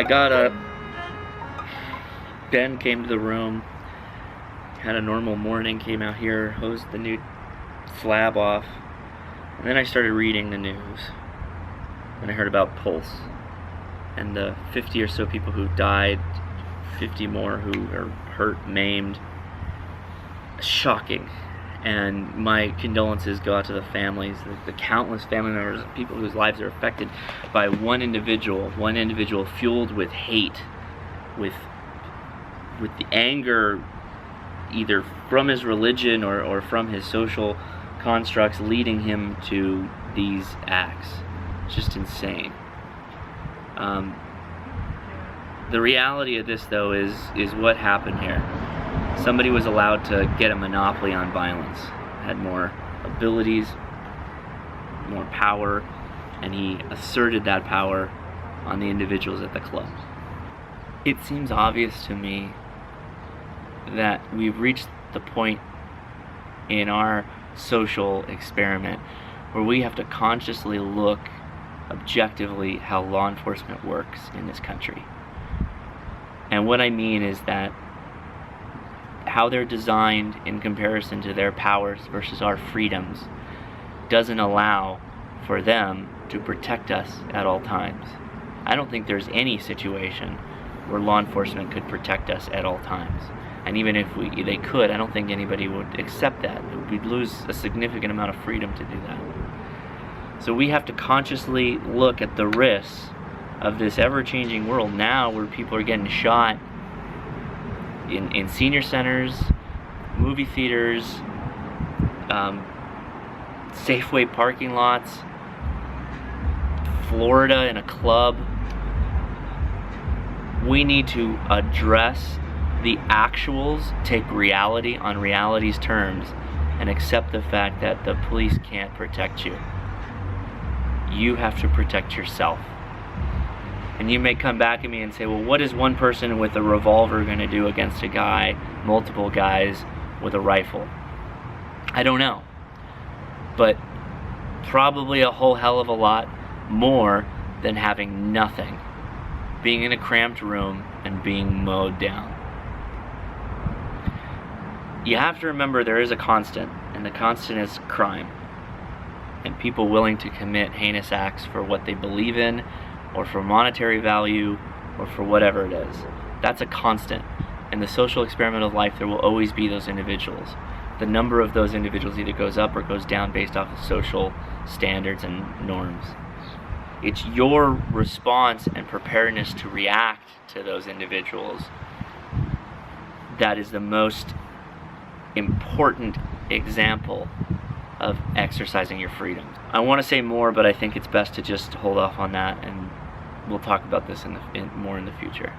I got up. Ben came to the room, had a normal morning, came out here, hosed the new slab off, and then I started reading the news. And I heard about Pulse and the 50 or so people who died, 50 more who are hurt, maimed. Shocking. And my condolences go out to the families, the countless family members of people whose lives are affected by one individual fueled with hate, with the anger either from his religion or from his social constructs leading him to these acts. It's just insane. The reality of this, though, is what happened here. Somebody was allowed to get a monopoly on violence, had more abilities, more power, and he asserted that power on the individuals at the club. It seems obvious to me that we've reached the point in our social experiment where we have to consciously look objectively how law enforcement works in this country. And what I mean is that how they're designed in comparison to their powers versus our freedoms doesn't allow for them to protect us at all times. I don't think there's any situation where law enforcement could protect us at all times. And even if they could, I don't think anybody would accept that. We'd lose a significant amount of freedom to do that. So we have to consciously look at the risks of this ever-changing world now where people are getting shot in senior centers, movie theaters, Safeway parking lots, Florida in a club. We need to address the actuals, take reality on reality's terms, and accept the fact that the police can't protect you. You have to protect yourself. And you may come back at me and say, well, what is one person with a revolver going to do against a guy, multiple guys with a rifle? I don't know. But probably a whole hell of a lot more than having nothing. Being in a cramped room and being mowed down. You have to remember there is a constant, and the constant is crime. And people willing to commit heinous acts for what they believe in, or for monetary value, or for whatever it is. That's a constant. In the social experiment of life, there will always be those individuals. The number of those individuals either goes up or goes down based off of social standards and norms. It's your response and preparedness to react to those individuals that is the most important example of exercising your freedom. I want to say more, but I think it's best to just hold off on that, and we'll talk about this more in the future.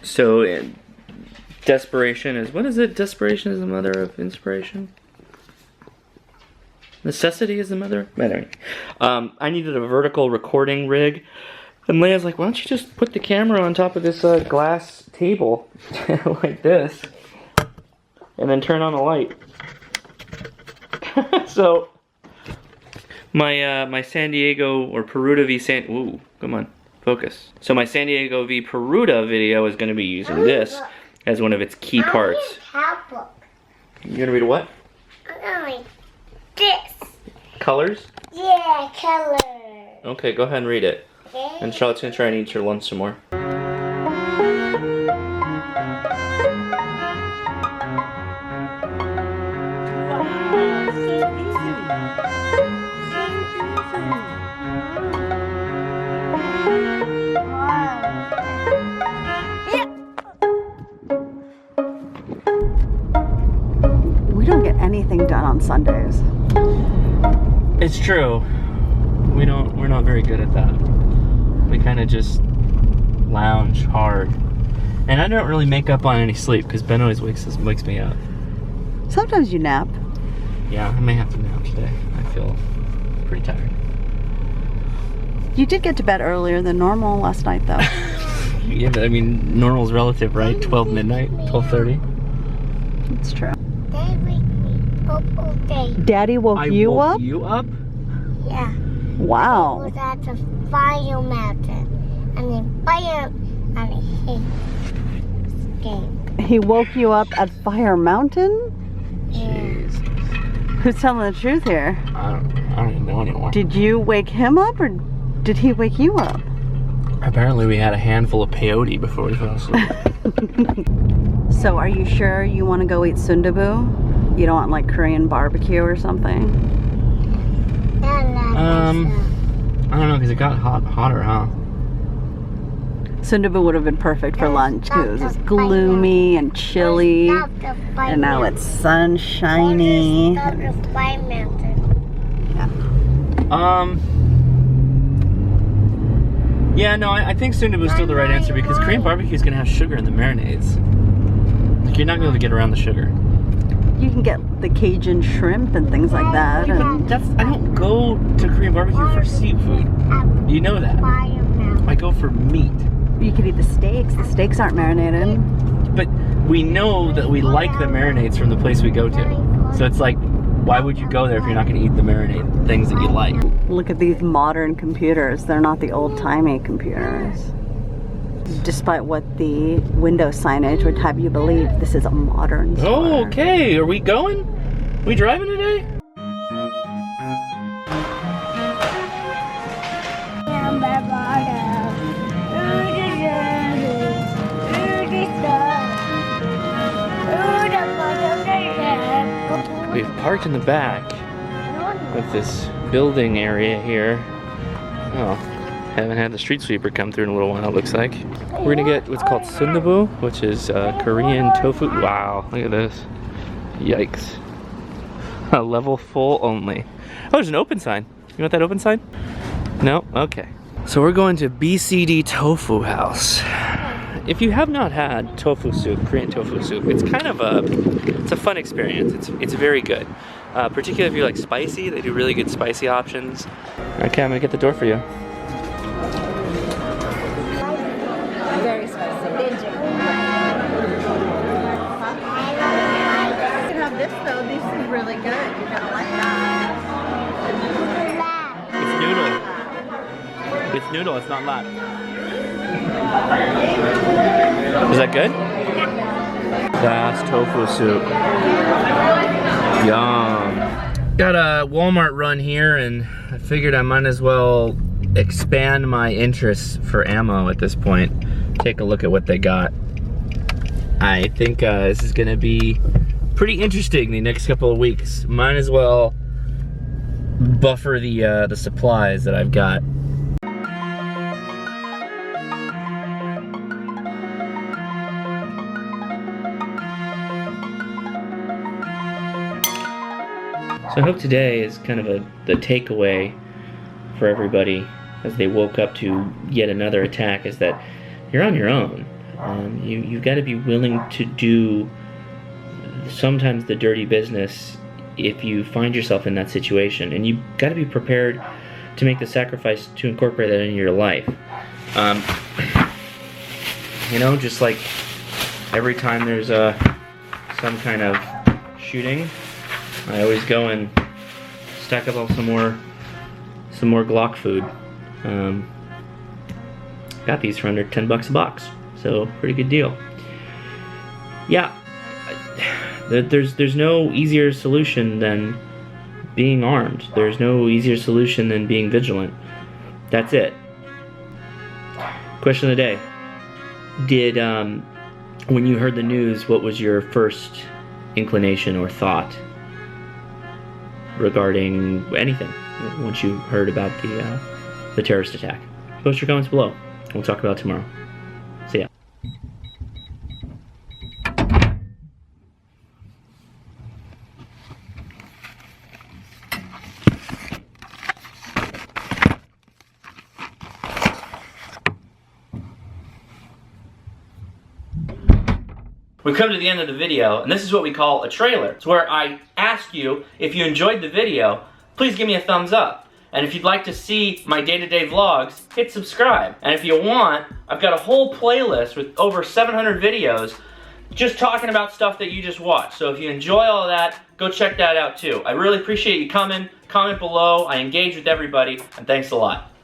So, desperation is, what is it? Desperation is the mother of inspiration? Necessity is the mother? Anyway, I needed a vertical recording rig. And Leia's like, why don't you just put the camera on top of this glass table like this and then turn on the light. So my San Diego or Peruta v San, ooh, come on, focus. So my San Diego v Peruta video is going to be using this as one of its key parts. You're going to read a what? I'm going to read this. Colors? Yeah, colors. Okay, go ahead and read it. Okay. And Charlotte's going to try and eat your lunch some more. We don't get anything done on Sundays. It's true. We're not very good at that. We kind of just lounge hard. And I don't really make up on any sleep because Ben always wakes me up. Sometimes you nap. Yeah, I may have to nap today. I feel pretty tired. You did get to bed earlier than normal last night, though. Yeah, but I mean, normal's relative, right? 12 midnight, 12:30. It's true. They wake me up all day. Daddy woke you woke up? you up? Yeah. I Wow. was at the fire mountain. And then fire and I hate this game. He woke you up at Fire Mountain? Jeez. Who's telling the truth here? I don't even know anymore. Did you wake him up or did he wake you up? Apparently we had a handful of peyote before we fell asleep. So are you sure you want to go eat sundubu? You don't want like Korean barbecue or something? I I don't know, because it got hotter, huh? Sundubu would have been perfect for Let's lunch stop because it's the gloomy and chilly. And now it's sunshiny. Stop the fire mountain. Yeah, no, I think sundubu is still the right answer because Korean barbecue is gonna have sugar in the marinades. Like, you're not gonna be able to get around the sugar. You can get the Cajun shrimp and things like that. And I don't go to Korean barbecue for seafood. You know that. Fire mountain. I go for meat. you could eat the steaks. The steaks aren't marinated. But we know that we like the marinades from the place we go to. So it's like, why would you go there if you're not going to eat the marinade things that you like? Look at these modern computers. They're not the old-timey computers. Despite what the window signage would have you believe, this is a modern store. Oh, okay. Are we going? We driving today? We've parked in the back of this building area here. Oh, haven't had the street sweeper come through in a little while, it looks like. We're gonna get what's called sundubu, which is Korean tofu. Wow, look at this. Yikes. A level full only. Oh, there's an open sign. You want that open sign? No? Okay. So we're going to BCD Tofu House. If you have not had tofu soup, Korean tofu soup, it's kind of it's a fun experience. It's very good. Particularly if you like spicy, they do really good spicy options. Okay, I'm gonna get the door for you. Very spicy. You can have this though. This is really good. You're gonna like that. It's noodle. It's noodle, it's not lot. Is that good? Fast tofu soup. Yum. Got a Walmart run here and I figured I might as well expand my interest for ammo at this point. Take a look at what they got. I think this is gonna be pretty interesting the next couple of weeks. Might as well buffer the supplies that I've got. So I hope today is kind of the takeaway for everybody as they woke up to yet another attack is that you're on your own. You've got to be willing to do sometimes the dirty business if you find yourself in that situation, and you've got to be prepared to make the sacrifice to incorporate that into your life. You know, just like every time there's some kind of shooting, I always go and stack up on some more Glock food. Got these for under 10 bucks a box, so pretty good deal. Yeah, there's no easier solution than being armed. There's no easier solution than being vigilant. That's it. Question of the day: did when you heard the news, what was your first inclination or thought regarding anything once you heard about the terrorist attack? Post your comments below. We'll talk about it tomorrow. See ya. We've come to the end of the video, and this is what we call a trailer. It's where I ask you, if you enjoyed the video, please give me a thumbs up. And if you'd like to see my day-to-day vlogs, hit subscribe. And if you want, I've got a whole playlist with over 700 videos just talking about stuff that you just watched. So if you enjoy all of that, go check that out too. I really appreciate you coming. Comment below. I engage with everybody, and thanks a lot.